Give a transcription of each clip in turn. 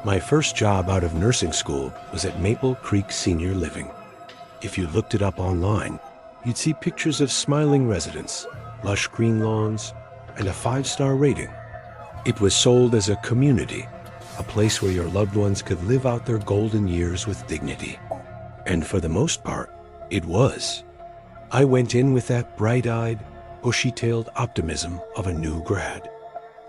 My first job out of nursing school was at Maple Creek Senior Living. If you looked it up online, you'd see pictures of smiling residents, lush green lawns, and a 5-star rating. It was sold as a community, a place where your loved ones could live out their golden years with dignity. And for the most part, it was. I went in with that bright-eyed, bushy-tailed optimism of a new grad.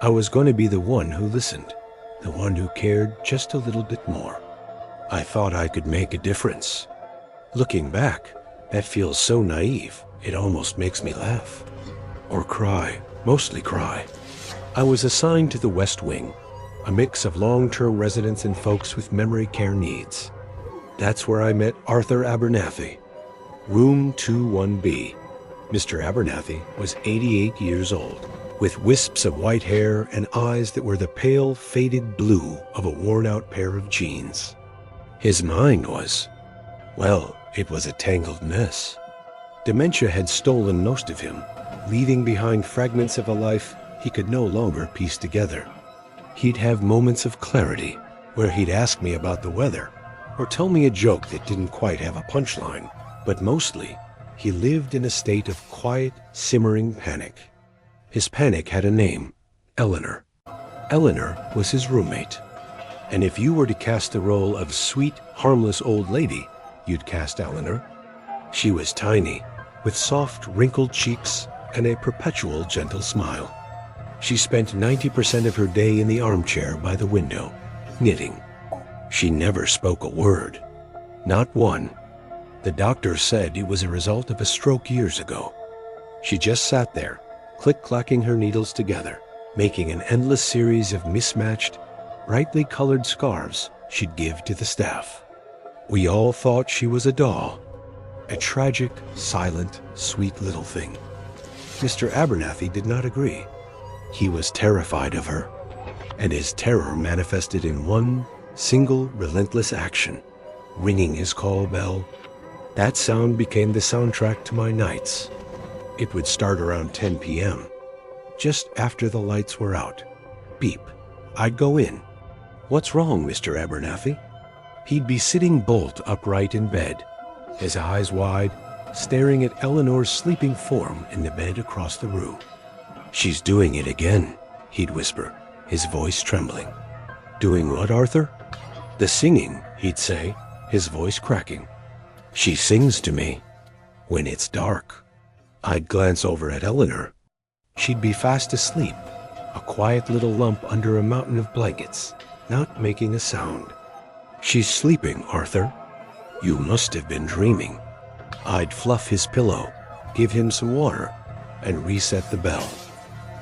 I was going to be the one who listened, the one who cared just a little bit more. I thought I could make a difference. Looking back, that feels so naive, it almost makes me laugh. Or cry, mostly cry. I was assigned to the West Wing, a mix of long-term residents and folks with memory care needs. That's where I met Arthur Abernathy. Room 21B. Mr. Abernathy was 88 years old, with wisps of white hair and eyes that were the pale, faded blue of a worn-out pair of jeans. His mind was, well, it was a tangled mess. Dementia had stolen most of him, leaving behind fragments of a life he could no longer piece together. He'd have moments of clarity, where he'd ask me about the weather, or tell me a joke that didn't quite have a punchline, but mostly, he lived in a state of quiet, simmering panic. His panic had a name, Eleanor. Eleanor was his roommate. And if you were to cast the role of sweet, harmless old lady, you'd cast Eleanor. She was tiny, with soft, wrinkled cheeks and a perpetual gentle smile. She spent 90% of her day in the armchair by the window, knitting. She never spoke a word. Not one. The doctor said it was a result of a stroke years ago. She just sat there, click-clacking her needles together, making an endless series of mismatched, brightly colored scarves she'd give to the staff. We all thought she was a doll, a tragic, silent, sweet little thing. Mr. Abernathy did not agree. He was terrified of her, and his terror manifested in one single relentless action, ringing his call bell. That sound became the soundtrack to my nights. It would start around 10 p.m., just after the lights were out. Beep. I'd go in. "What's wrong, Mr. Abernathy?" He'd be sitting bolt upright in bed, his eyes wide, staring at Eleanor's sleeping form in the bed across the room. "She's doing it again," he'd whisper, his voice trembling. "Doing what, Arthur?" "The singing," he'd say, his voice cracking. "She sings to me when it's dark." I'd glance over at Eleanor. She'd be fast asleep, a quiet little lump under a mountain of blankets, not making a sound. "She's sleeping, Arthur. You must have been dreaming." I'd fluff his pillow, give him some water, and reset the bell.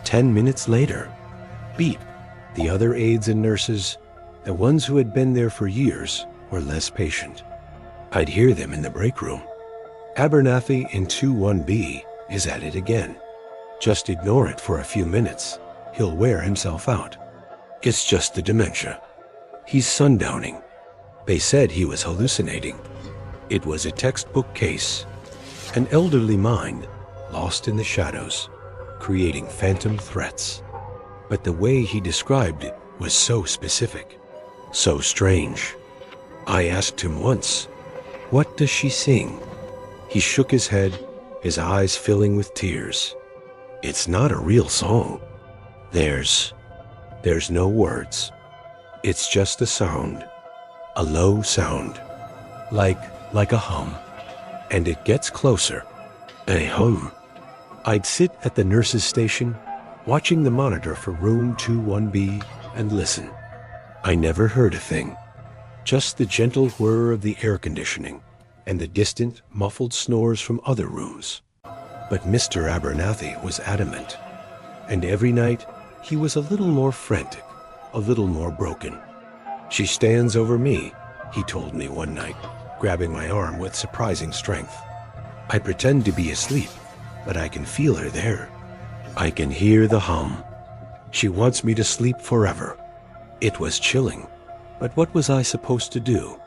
10 minutes later, beep. The other aides and nurses, the ones who had been there for years, were less patient. I'd hear them in the break room. "Abernathy in 21B is at it again. Just ignore it for a few minutes. He'll wear himself out. It's just the dementia. He's sundowning." They said he was hallucinating. It was a textbook case. An elderly mind, lost in the shadows, creating phantom threats. But the way he described it was so specific, so strange. I asked him once, "What does she sing?" He shook his head, his eyes filling with tears. "It's not a real song. There's no words. It's just a sound, a low sound, like a hum. And it gets closer, a hum." I'd sit at the nurse's station, watching the monitor for room 21B, and listen. I never heard a thing, just the gentle whir of the air conditioning and the distant, muffled snores from other rooms. But Mr. Abernathy was adamant, and every night he was a little more frantic, a little more broken. "She stands over me," he told me one night, grabbing my arm with surprising strength. "I pretend to be asleep, but I can feel her there. I can hear the hum. She wants me to sleep forever." It was chilling, but what was I supposed to do?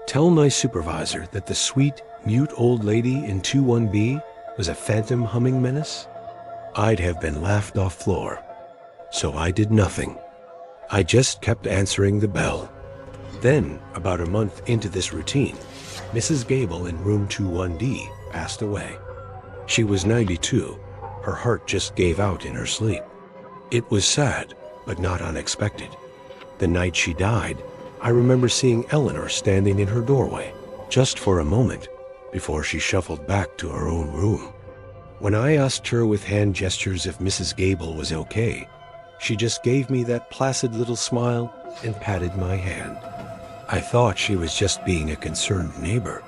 Tell my supervisor that the sweet, mute old lady in 21B was a phantom humming menace? I'd have been laughed off floor. So I did nothing. I just kept answering the bell, Then, about a month into this routine, Mrs. Gable in room 21D passed away. She was 92. Her heart just gave out in her sleep. It was sad, but not unexpected. The night she died, I remember seeing Eleanor standing in her doorway, just for a moment, before she shuffled back to her own room. When I asked her with hand gestures if Mrs. Gable was okay, she just gave me that placid little smile and patted my hand. I thought she was just being a concerned neighbor.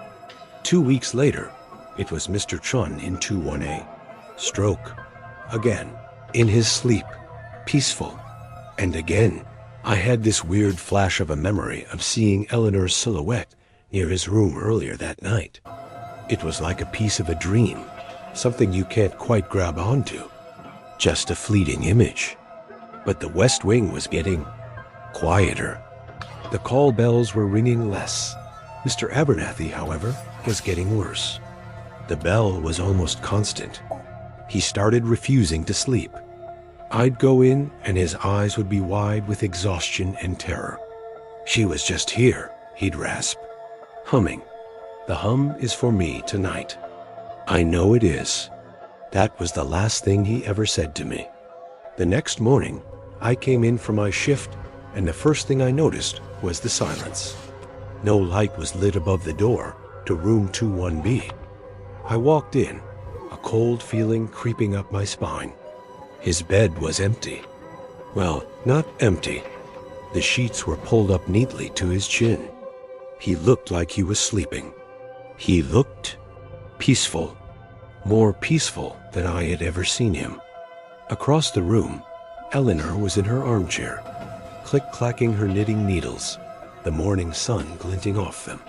2 weeks later, it was Mr. Chun in 21A. Stroke. Again. In his sleep. Peaceful. And again, I had this weird flash of a memory of seeing Eleanor's silhouette near his room earlier that night. It was like a piece of a dream, something you can't quite grab onto. Just a fleeting image. But the West Wing was getting quieter. The call bells were ringing less. Mr. Abernathy, however, was getting worse. The bell was almost constant. He started refusing to sleep. I'd go in and his eyes would be wide with exhaustion and terror. "She was just here," he'd rasp. Humming. "The hum is for me tonight." "I know it is." That was the last thing he ever said to me. The next morning, I came in for my shift, and the first thing I noticed was the silence. No light was lit above the door to room 21B. I walked in, a cold feeling creeping up my spine. His bed was empty. Well, not empty. The sheets were pulled up neatly to his chin. He looked like he was sleeping. He looked peaceful, more peaceful than I had ever seen him. Across the room, Eleanor was in her armchair, click-clacking her knitting needles, the morning sun glinting off them.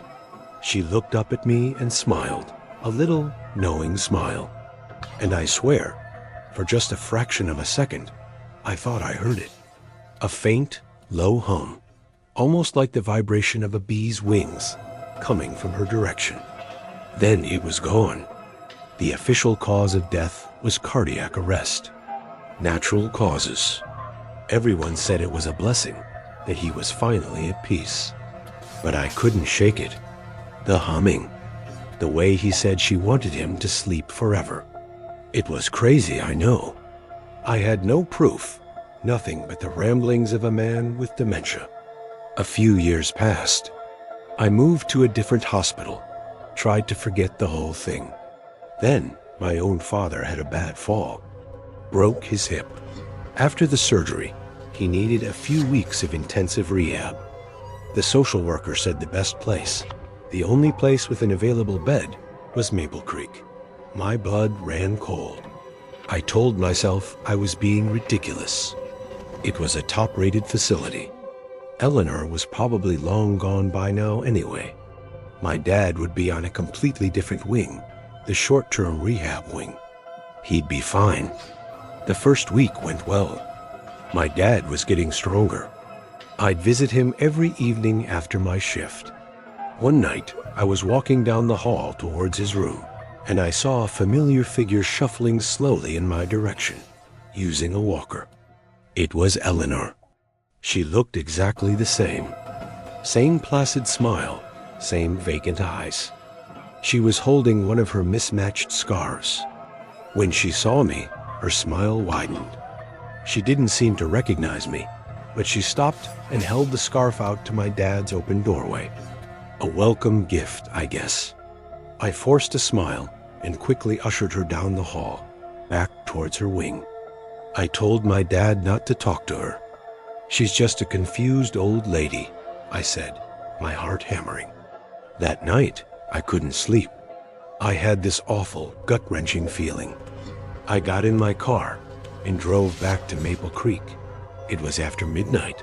She looked up at me and smiled, a little knowing smile. And I swear, for just a fraction of a second, I thought I heard it. A faint, low hum, almost like the vibration of a bee's wings, coming from her direction. Then it was gone. The official cause of death was cardiac arrest. Natural causes. Everyone said it was a blessing, that he was finally at peace. But I couldn't shake it. The humming. The way he said she wanted him to sleep forever. It was crazy, I know. I had no proof, nothing but the ramblings of a man with dementia. A few years passed. I moved to a different hospital, tried to forget the whole thing. Then, my own father had a bad fall, broke his hip. After the surgery, he needed a few weeks of intensive rehab. The social worker said the best place, the only place with an available bed, was Maple Creek. My blood ran cold. I told myself I was being ridiculous. It was a top-rated facility. Eleanor was probably long gone by now anyway. My dad would be on a completely different wing, the short-term rehab wing. He'd be fine. The first week went well. My dad was getting stronger. I'd visit him every evening after my shift. One night, I was walking down the hall towards his room, and I saw a familiar figure shuffling slowly in my direction, using a walker. It was Eleanor. She looked exactly the same. Same placid smile, same vacant eyes. She was holding one of her mismatched scarves. When she saw me, her smile widened. She didn't seem to recognize me, but she stopped and held the scarf out to my dad's open doorway. A welcome gift, I guess. I forced a smile and quickly ushered her down the hall, back towards her wing. I told my dad not to talk to her. "She's just a confused old lady," I said, my heart hammering. That night, I couldn't sleep. I had this awful, gut-wrenching feeling. I got in my car and drove back to Maple Creek. It was after midnight.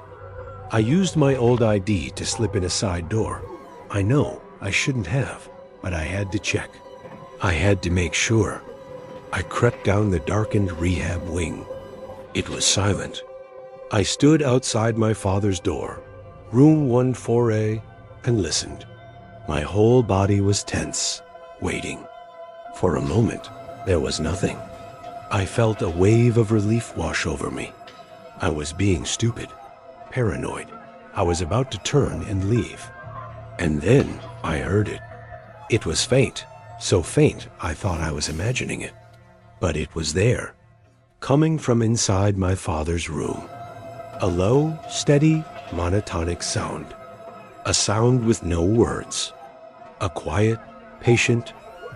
I used my old ID to slip in a side door. I know I shouldn't have, but I had to check. I had to make sure. I crept down the darkened rehab wing. It was silent. I stood outside my father's door, room 14A, and listened. My whole body was tense, waiting. For a moment, there was nothing. I felt a wave of relief wash over me. I was being stupid, paranoid. I was about to turn and leave. And then I heard it. It was faint, so faint I thought I was imagining it. But it was there, coming from inside my father's room. A low, steady, monotonic sound. A sound with no words. A quiet, patient,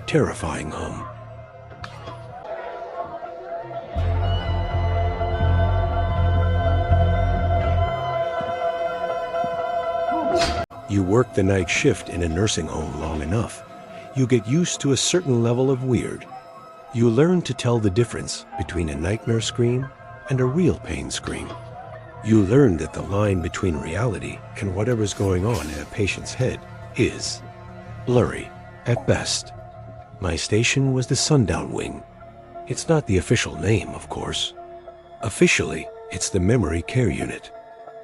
terrifying hum. You work the night shift in a nursing home long enough, you get used to a certain level of weird. You learn to tell the difference between a nightmare scream and a real pain scream. You learn that the line between reality and whatever's going on in a patient's head is blurry at best. My station was the Sundown Wing. It's not the official name, of course. Officially, it's the Memory Care Unit.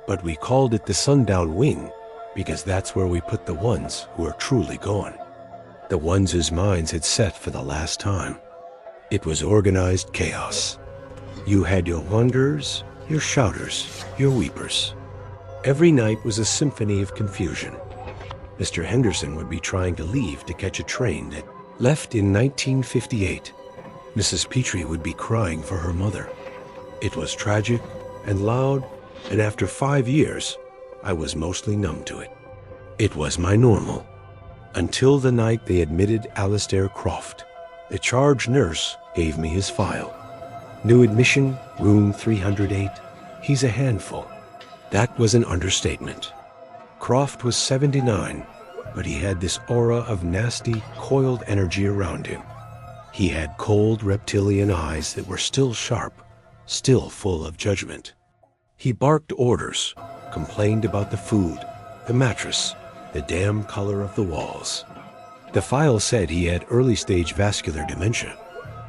But we called it the Sundown Wing because that's where we put the ones who are truly gone. The ones whose minds had set for the last time. It was organized chaos. You had your wanderers, your shouters, your weepers. Every night was a symphony of confusion. Mr. Henderson would be trying to leave to catch a train that left in 1958. Mrs. Petrie would be crying for her mother. It was tragic and loud, and after 5 years, I was mostly numb to it. It was my normal. Until the night they admitted Alistair Croft. The charge nurse gave me his file. New admission, room 308. He's a handful. That was an understatement. Croft was 79, but he had this aura of nasty, coiled energy around him. He had cold reptilian eyes that were still sharp, still full of judgment. He barked orders, complained about the food, the mattress, the damn color of the walls. The file said he had early-stage vascular dementia,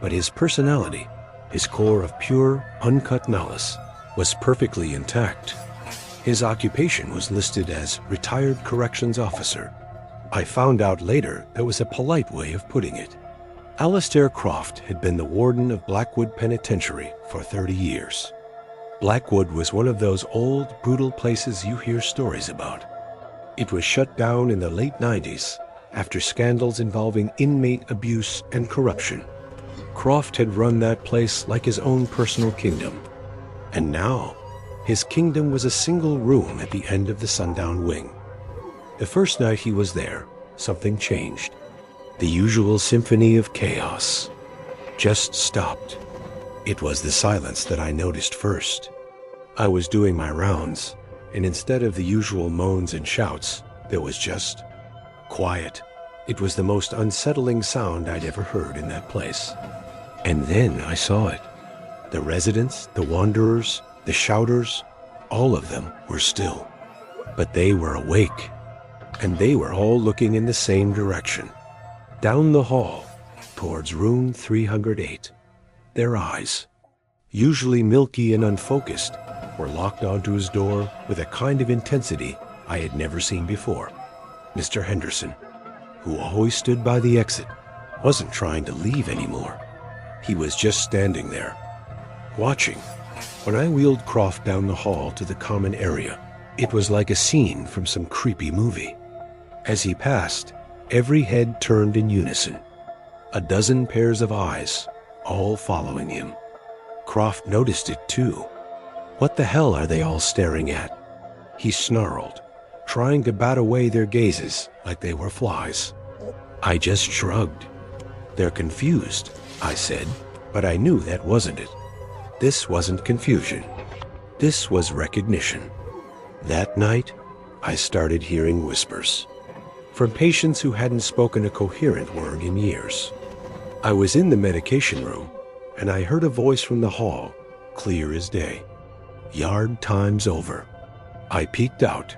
but his personality, his core of pure, uncut malice, was perfectly intact. His occupation was listed as retired corrections officer. I found out later there was a polite way of putting it. Alistair Croft had been the warden of Blackwood Penitentiary for 30 years. Blackwood was one of those old, brutal places you hear stories about. It was shut down in the late 90s after scandals involving inmate abuse and corruption. Croft had run that place like his own personal kingdom. And now, his kingdom was a single room at the end of the Sundown Wing. The first night he was there, something changed. The usual symphony of chaos just stopped. It was the silence that I noticed first. I was doing my rounds, and instead of the usual moans and shouts, there was just quiet. It was the most unsettling sound I'd ever heard in that place. And then I saw it. The residents, the wanderers, the shouters, all of them were still. But they were awake, and they were all looking in the same direction. Down the hall, towards room 308. Their eyes, usually milky and unfocused, were locked onto his door with a kind of intensity I had never seen before. Mr. Henderson, who always stood by the exit, wasn't trying to leave anymore. He was just standing there, watching. When I wheeled Croft down the hall to the common area, it was like a scene from some creepy movie. As he passed, every head turned in unison. A dozen pairs of eyes, all following him. Croft noticed it too. What the hell are they all staring at? He snarled, trying to bat away their gazes like they were flies. I just shrugged. They're confused, I said, but I knew that wasn't it. This wasn't confusion. This was recognition. That night, I started hearing whispers from patients who hadn't spoken a coherent word in years. I was in the medication room, and I heard a voice from the hall, clear as day. Yard time's over. I peeked out.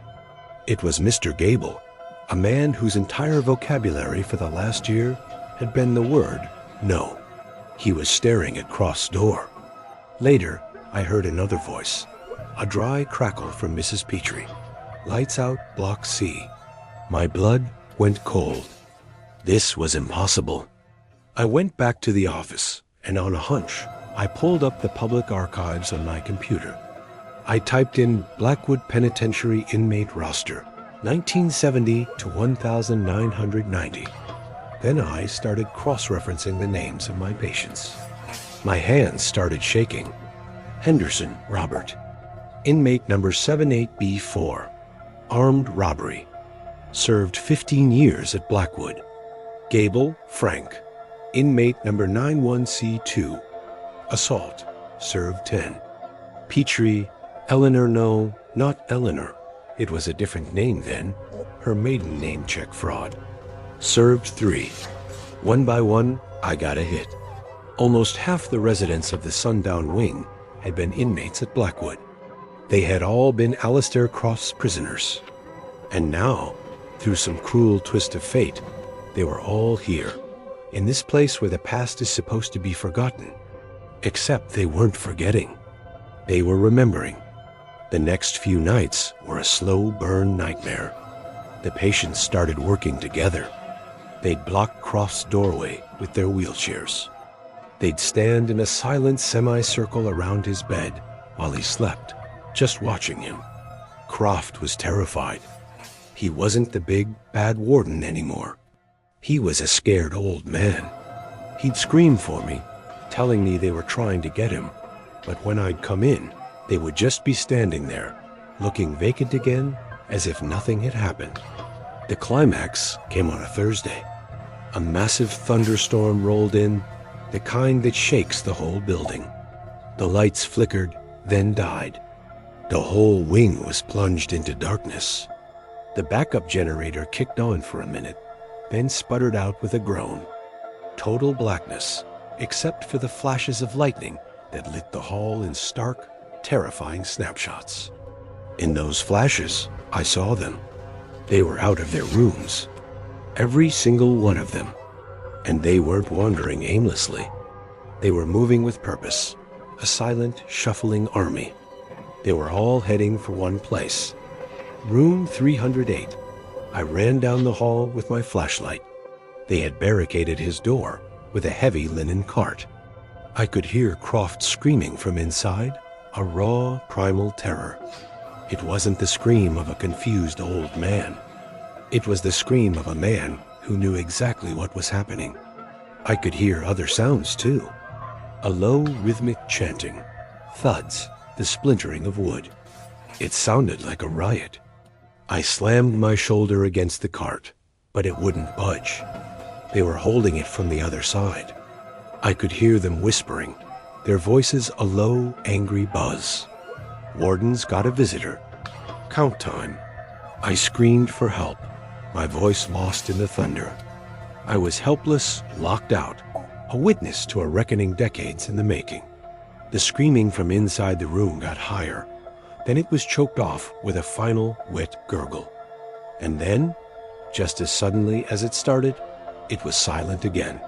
It was Mr. Gable, a man whose entire vocabulary for the last year had been the word no. He was staring at Croft's door. Later, I heard another voice, a dry crackle from Mrs. Petrie. Lights out, Block C. My blood went cold. This was impossible. I went back to the office, and on a hunch, I pulled up the public archives on my computer. I typed in Blackwood Penitentiary inmate roster, 1970 to 1990. Then I started cross-referencing the names of my patients. My hands started shaking. Henderson, Robert. Inmate number 78B4. Armed robbery. Served 15 years at Blackwood. Gable, Frank. Inmate number 91C2. Assault. Served 10. Petrie, Eleanor, no, not Eleanor. It was a different name then. Her maiden name check fraud. Served 3. One by one, I got a hit. Almost half the residents of the Sundown Wing had been inmates at Blackwood. They had all been Alistair Croft's prisoners. And now, through some cruel twist of fate, they were all here, in this place where the past is supposed to be forgotten. Except they weren't forgetting. They were remembering. The next few nights were a slow burn nightmare. The patients started working together. They'd block Croft's doorway with their wheelchairs. They'd stand in a silent semicircle around his bed while he slept, just watching him. Croft was terrified. He wasn't the big, bad warden anymore. He was a scared old man. He'd scream for me, telling me they were trying to get him, but when I'd come in, they would just be standing there, looking vacant again, as if nothing had happened. The climax came on a Thursday. A massive thunderstorm rolled in, the kind that shakes the whole building. The lights flickered, then died. The whole wing was plunged into darkness. The backup generator kicked on for a minute, then sputtered out with a groan. Total blackness, except for the flashes of lightning that lit the hall in stark, terrifying snapshots. In those flashes, I saw them. They were out of their rooms. Every single one of them. And they weren't wandering aimlessly. They were moving with purpose, a silent, shuffling army. They were all heading for one place. Room 308. I ran down the hall with my flashlight. They had barricaded his door with a heavy linen cart. I could hear Croft screaming from inside, a raw, primal terror. It wasn't the scream of a confused old man. It was the scream of a man who knew exactly what was happening. I could hear other sounds too. A low, rhythmic chanting. Thuds, the splintering of wood. It sounded like a riot. I slammed my shoulder against the cart, but it wouldn't budge. They were holding it from the other side. I could hear them whispering, their voices a low, angry buzz. Warden's got a visitor. Count time. I screamed for help, my voice lost in the thunder. I was helpless, locked out, a witness to a reckoning decades in the making. The screaming from inside the room got higher. Then it was choked off with a final wet gurgle. And then, just as suddenly as it started, it was silent again.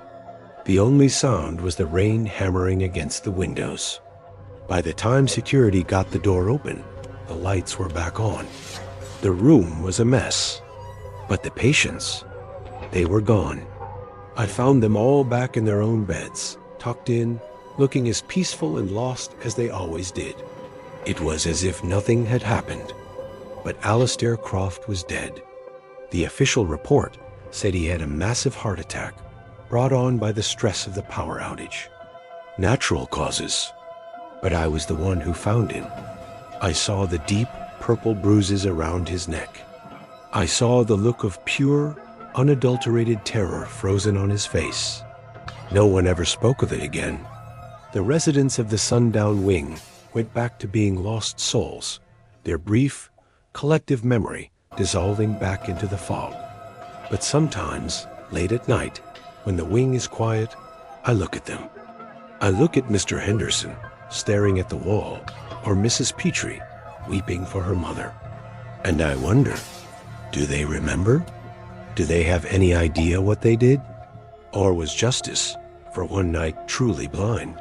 The only sound was the rain hammering against the windows. By the time security got the door open, the lights were back on. The room was a mess. But the patients, they were gone. I found them all back in their own beds, tucked in, looking as peaceful and lost as they always did. It was as if nothing had happened. But Alistair Croft was dead. The official report said he had a massive heart attack, brought on by the stress of the power outage. Natural causes. But I was the one who found him. I saw the deep, purple bruises around his neck. I saw the look of pure, unadulterated terror frozen on his face. No one ever spoke of it again. The residents of the Sundown Wing went back to being lost souls, their brief, collective memory dissolving back into the fog. But sometimes, late at night, when the wing is quiet, I look at them. I look at Mr. Henderson, staring at the wall, or Mrs. Petrie, weeping for her mother. And I wonder, do they remember? Do they have any idea what they did? Or was justice, for one night, truly blind?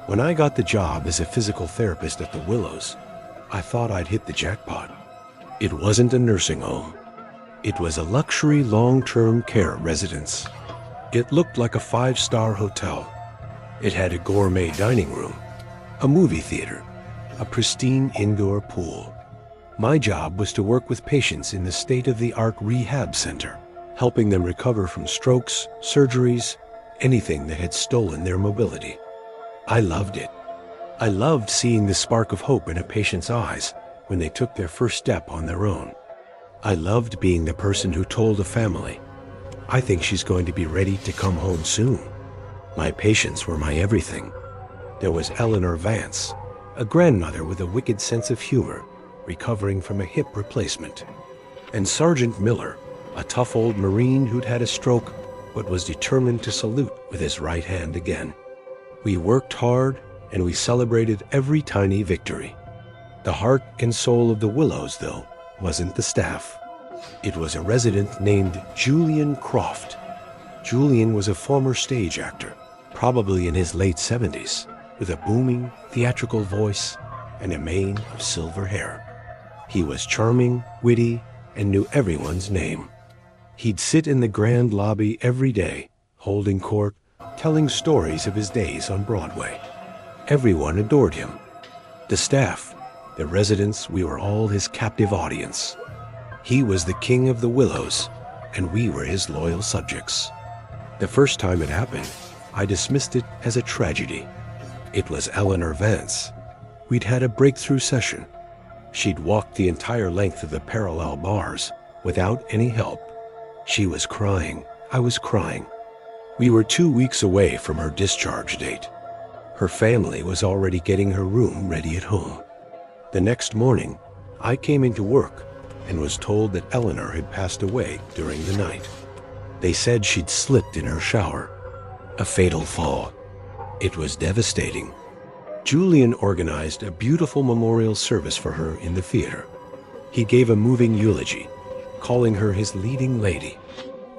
When I got the job as a physical therapist at the Willows, I thought I'd hit the jackpot. It wasn't a nursing home. It was a luxury long-term care residence. It looked like a five-star hotel. It had a gourmet dining room, a movie theater, a pristine indoor pool. My job was to work with patients in the state-of-the-art rehab center, helping them recover from strokes, surgeries, anything that had stolen their mobility. I loved it. I loved seeing the spark of hope in a patient's eyes when they took their first step on their own. I loved being the person who told a family, "I think she's going to be ready to come home soon." My patients were my everything. There was Eleanor Vance, a grandmother with a wicked sense of humor, recovering from a hip replacement. And Sergeant Miller, a tough old Marine who'd had a stroke but was determined to salute with his right hand again. We worked hard and we celebrated every tiny victory. The heart and soul of the Willows, though, wasn't the staff. It was a resident named Julian Croft. Julian was a former stage actor, probably in his late 70s, with a booming, theatrical voice and a mane of silver hair. He was charming, witty, and knew everyone's name. He'd sit in the grand lobby every day, holding court, telling stories of his days on Broadway. Everyone adored him. The staff, the residents, we were all his captive audience. He was the king of the Willows, and we were his loyal subjects. The first time it happened, I dismissed it as a tragedy. It was Eleanor Vance. We'd had a breakthrough session. She'd walked the entire length of the parallel bars without any help. She was crying. I was crying. We were 2 weeks away from her discharge date. Her family was already getting her room ready at home. The next morning, I came into work and was told that Eleanor had passed away during the night. They said she'd slipped in her shower. A fatal fall. It was devastating. Julian organized a beautiful memorial service for her in the theater. He gave a moving eulogy, calling her his leading lady.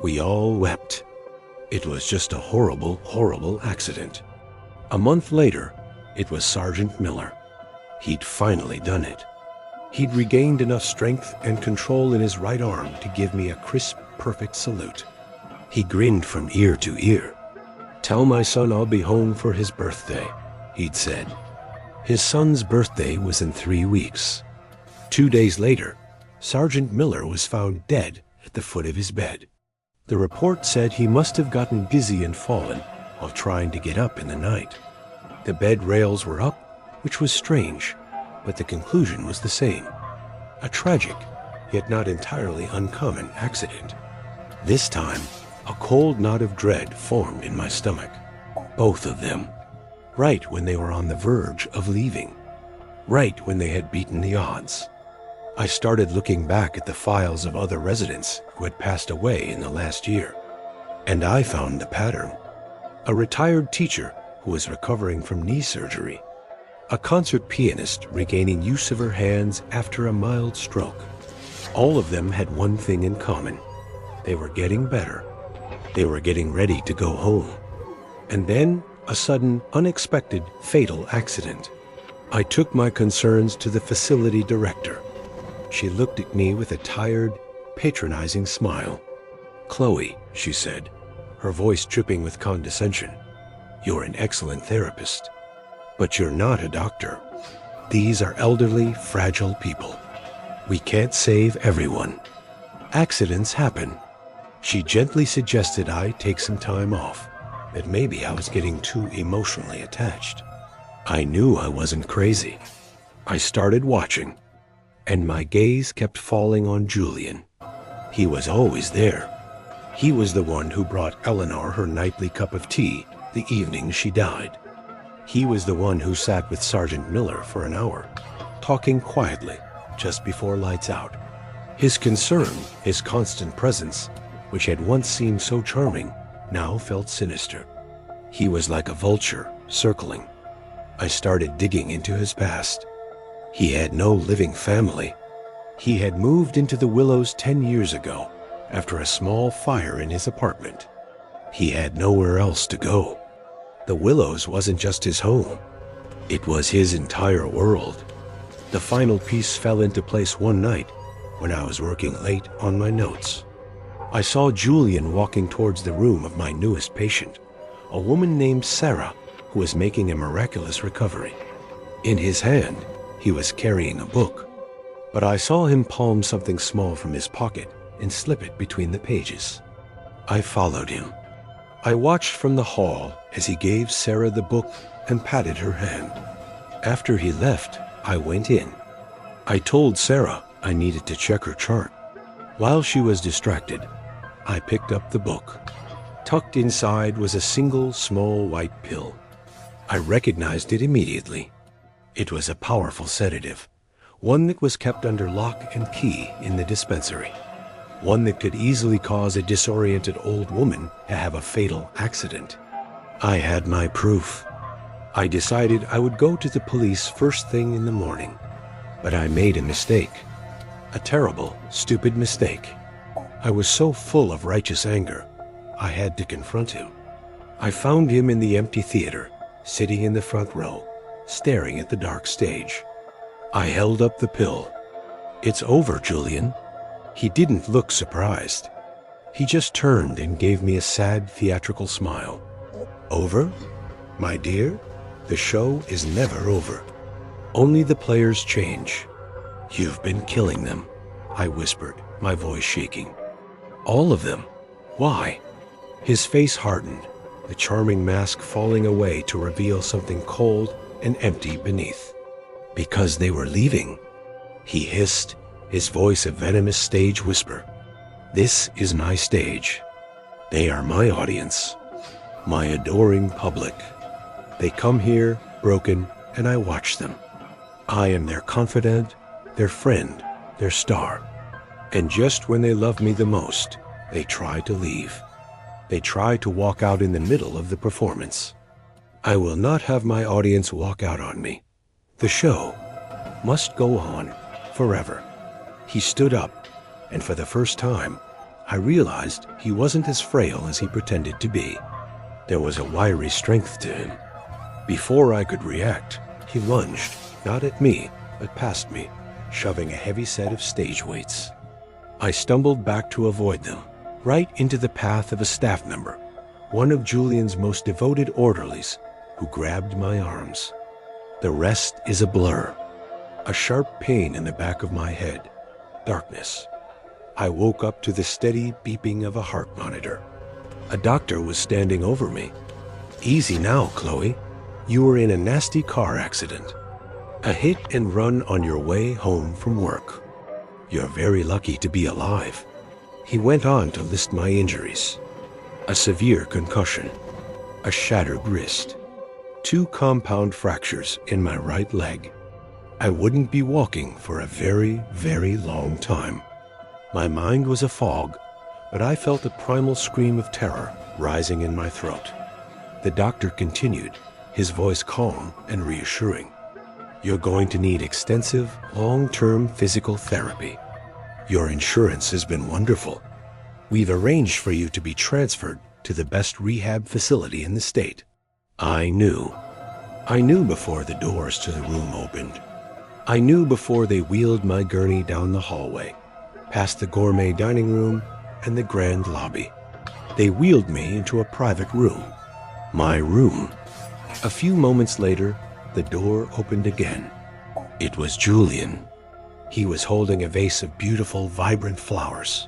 We all wept. It was just a horrible, horrible accident. A month later, it was Sergeant Miller. He'd finally done it. He'd regained enough strength and control in his right arm to give me a crisp, perfect salute. He grinned from ear to ear. "Tell my son I'll be home for his birthday," he'd said. His son's birthday was in 3 weeks. 2 days later, Sergeant Miller was found dead at the foot of his bed. The report said he must have gotten dizzy and fallen while trying to get up in the night. The bed rails were up, which was strange, but the conclusion was the same. A tragic, yet not entirely uncommon accident. This time, a cold knot of dread formed in my stomach. Both of them. Right when they were on the verge of leaving. Right when they had beaten the odds. I started looking back at the files of other residents who had passed away in the last year. And I found the pattern. A retired teacher who was recovering from knee surgery. A concert pianist regaining use of her hands after a mild stroke. All of them had one thing in common. They were getting better. They were getting ready to go home. And then a sudden, unexpected, fatal accident. I took my concerns to the facility director. She looked at me with a tired, patronizing smile. "Chloe," she said, her voice dripping with condescension, "you're an excellent therapist, but you're not a doctor. These are elderly, fragile people. We can't save everyone. Accidents happen." She gently suggested I take some time off, that maybe I was getting too emotionally attached. I knew I wasn't crazy. I started watching, and my gaze kept falling on Julian. He was always there. He was the one who brought Eleanor her nightly cup of tea the evening she died. He was the one who sat with Sergeant Miller for an hour, talking quietly just before lights out. His concern, his constant presence, which had once seemed so charming, now felt sinister. He was like a vulture, circling. I started digging into his past. He had no living family. He had moved into the Willows 10 years ago, after a small fire in his apartment. He had nowhere else to go. The Willows wasn't just his home. It was his entire world. The final piece fell into place one night when I was working late on my notes. I saw Julian walking towards the room of my newest patient, a woman named Sarah, who was making a miraculous recovery. In his hand, he was carrying a book, but I saw him palm something small from his pocket and slip it between the pages. I followed him. I watched from the hall as he gave Sarah the book and patted her hand. After he left, I went in. I told Sarah I needed to check her chart. While she was distracted, I picked up the book. Tucked inside was a single small white pill. I recognized it immediately. It was a powerful sedative, one that was kept under lock and key in the dispensary, one that could easily cause a disoriented old woman to have a fatal accident. I had my proof. I decided I would go to the police first thing in the morning, but I made a mistake. A terrible, stupid mistake. I was so full of righteous anger, I had to confront him. I found him in the empty theater, sitting in the front row, staring at the dark stage. I held up the pill. "It's over, Julian." He didn't look surprised. He just turned and gave me a sad, theatrical smile. "Over? My dear, the show is never over. Only the players change. You've been killing them," I whispered, my voice shaking. "All of them? Why?" His face hardened, the charming mask falling away to reveal something cold and empty beneath. "Because they were leaving," he hissed, his voice a venomous stage whisper. "This is my stage. They are my audience, my adoring public. They come here, broken, and I watch them. I am their confidant, their friend, their star. And just when they love me the most, they try to leave. They try to walk out in the middle of the performance. I will not have my audience walk out on me. The show must go on forever." He stood up, and for the first time, I realized he wasn't as frail as he pretended to be. There was a wiry strength to him. Before I could react, he lunged, not at me, but past me, shoving a heavy set of stage weights. I stumbled back to avoid them, right into the path of a staff member, one of Julian's most devoted orderlies, who grabbed my arms. The rest is a blur. A sharp pain in the back of my head. Darkness. I woke up to the steady beeping of a heart monitor. A doctor was standing over me. "Easy now, Chloe. You were in a nasty car accident. A hit and run on your way home from work. You're very lucky to be alive." He went on to list my injuries. A severe concussion, a shattered wrist, 2 compound fractures in my right leg. I wouldn't be walking for a very, very long time. My mind was a fog, but I felt a primal scream of terror rising in my throat. The doctor continued, his voice calm and reassuring. "You're going to need extensive, long-term physical therapy. Your insurance has been wonderful. We've arranged for you to be transferred to the best rehab facility in the state." I knew. I knew before the doors to the room opened. I knew before they wheeled my gurney down the hallway, past the gourmet dining room and the grand lobby. They wheeled me into a private room. My room. A few moments later, the door opened again. It was Julian. He was holding a vase of beautiful, vibrant flowers.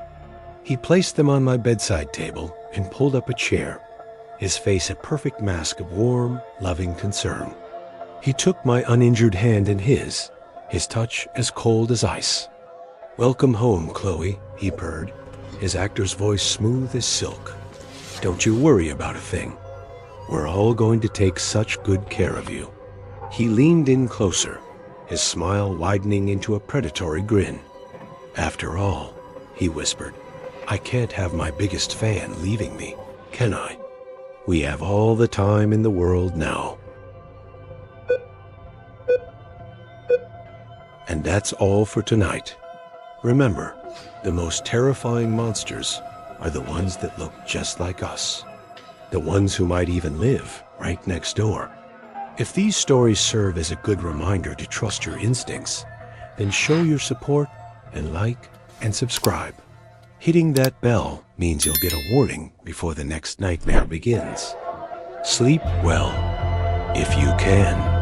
He placed them on my bedside table and pulled up a chair, his face a perfect mask of warm, loving concern. He took my uninjured hand in his touch as cold as ice. "Welcome home, Chloe," he purred, his actor's voice smooth as silk. "Don't you worry about a thing. We're all going to take such good care of you." He leaned in closer, his smile widening into a predatory grin. "After all," he whispered, "I can't have my biggest fan leaving me, can I? We have all the time in the world now." And that's all for tonight. Remember, the most terrifying monsters are the ones that look just like us. The ones who might even live right next door. If these stories serve as a good reminder to trust your instincts, then show your support and like and subscribe. Hitting that bell means you'll get a warning before the next nightmare begins. Sleep well, if you can.